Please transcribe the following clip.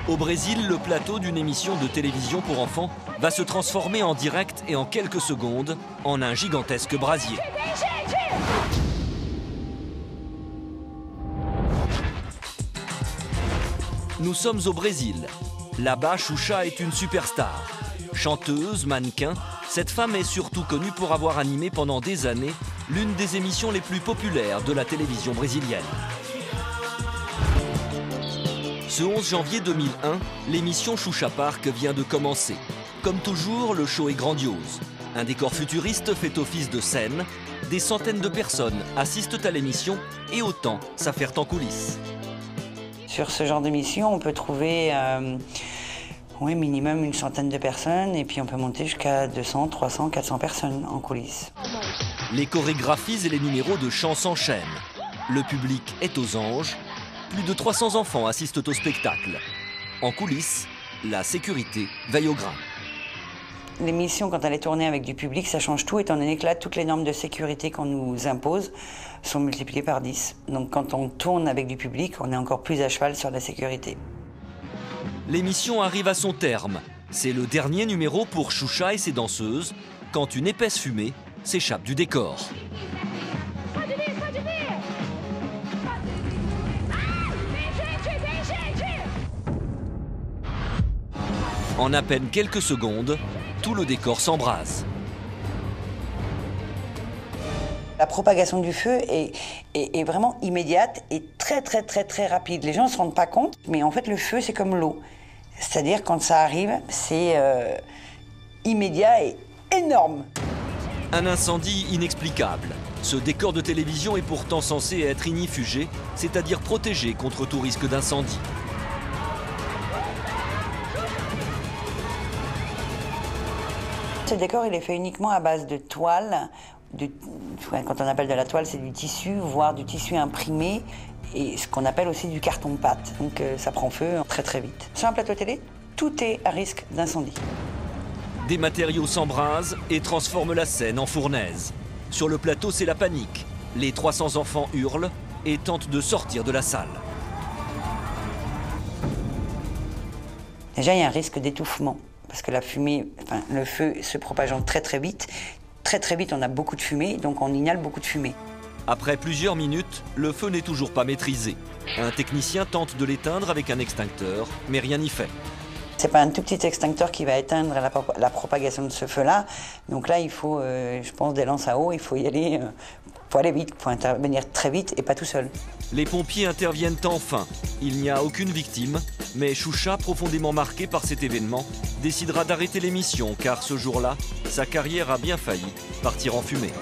Au Brésil, le plateau d'une émission de télévision pour enfants va se transformer en direct et en quelques secondes en un gigantesque brasier. Nous sommes au Brésil. Là-bas, Xuxa est une superstar. Chanteuse, mannequin, cette femme est surtout connue pour avoir animé pendant des années l'une des émissions les plus populaires de la télévision brésilienne. Ce 11 janvier 2001, l'émission Xuxa Park vient de commencer. Comme toujours, le show est grandiose. Un décor futuriste fait office de scène. Des centaines de personnes assistent à l'émission et autant s'affairent en coulisses. Sur ce genre d'émission, on peut trouver minimum une centaine de personnes et puis on peut monter jusqu'à 200, 300, 400 personnes en coulisses. Les chorégraphies et les numéros de chant s'enchaînent. Le public est aux anges. Plus de 300 enfants assistent au spectacle. En coulisses, la sécurité veille au grain. L'émission, quand elle est tournée avec du public, ça change tout, étant donné que là, toutes les normes de sécurité qu'on nous impose sont multipliées par 10. Donc quand on tourne avec du public, on est encore plus à cheval sur la sécurité. L'émission arrive à son terme. C'est le dernier numéro pour Xuxa et ses danseuses, quand une épaisse fumée s'échappe du décor. En à peine quelques secondes, tout le décor s'embrase. La propagation du feu est vraiment immédiate et très rapide. Les gens ne se rendent pas compte, mais en fait le feu c'est comme l'eau. C'est-à-dire quand ça arrive, c'est immédiat et énorme. Un incendie inexplicable. Ce décor de télévision est pourtant censé être ignifugé, c'est-à-dire protégé contre tout risque d'incendie. Ce décor, il est fait uniquement à base de toile. Quand on appelle de la toile, c'est du tissu, voire du tissu imprimé, et ce qu'on appelle aussi du carton-pâte. Donc ça prend feu très vite. Sur un plateau télé, tout est à risque d'incendie. Des matériaux s'embrasent et transforment la scène en fournaise. Sur le plateau, c'est la panique. Les 300 enfants hurlent et tentent de sortir de la salle. Déjà, il y a un risque d'étouffement. Parce que la fumée, le feu se propageant très vite. Très vite, on a beaucoup de fumée, donc on inhale beaucoup de fumée. Après plusieurs minutes, le feu n'est toujours pas maîtrisé. Un technicien tente de l'éteindre avec un extincteur, mais rien n'y fait. C'est pas un tout petit extincteur qui va éteindre la propagation de ce feu-là. Donc là, il faut, je pense, des lances à eau, il faut y aller, faut aller vite, il faut intervenir très vite et pas tout seul. Les pompiers interviennent enfin. Il n'y a aucune victime, mais Xuxa, profondément marqué par cet événement, décidera d'arrêter l'émission car ce jour-là, sa carrière a bien failli partir en fumée.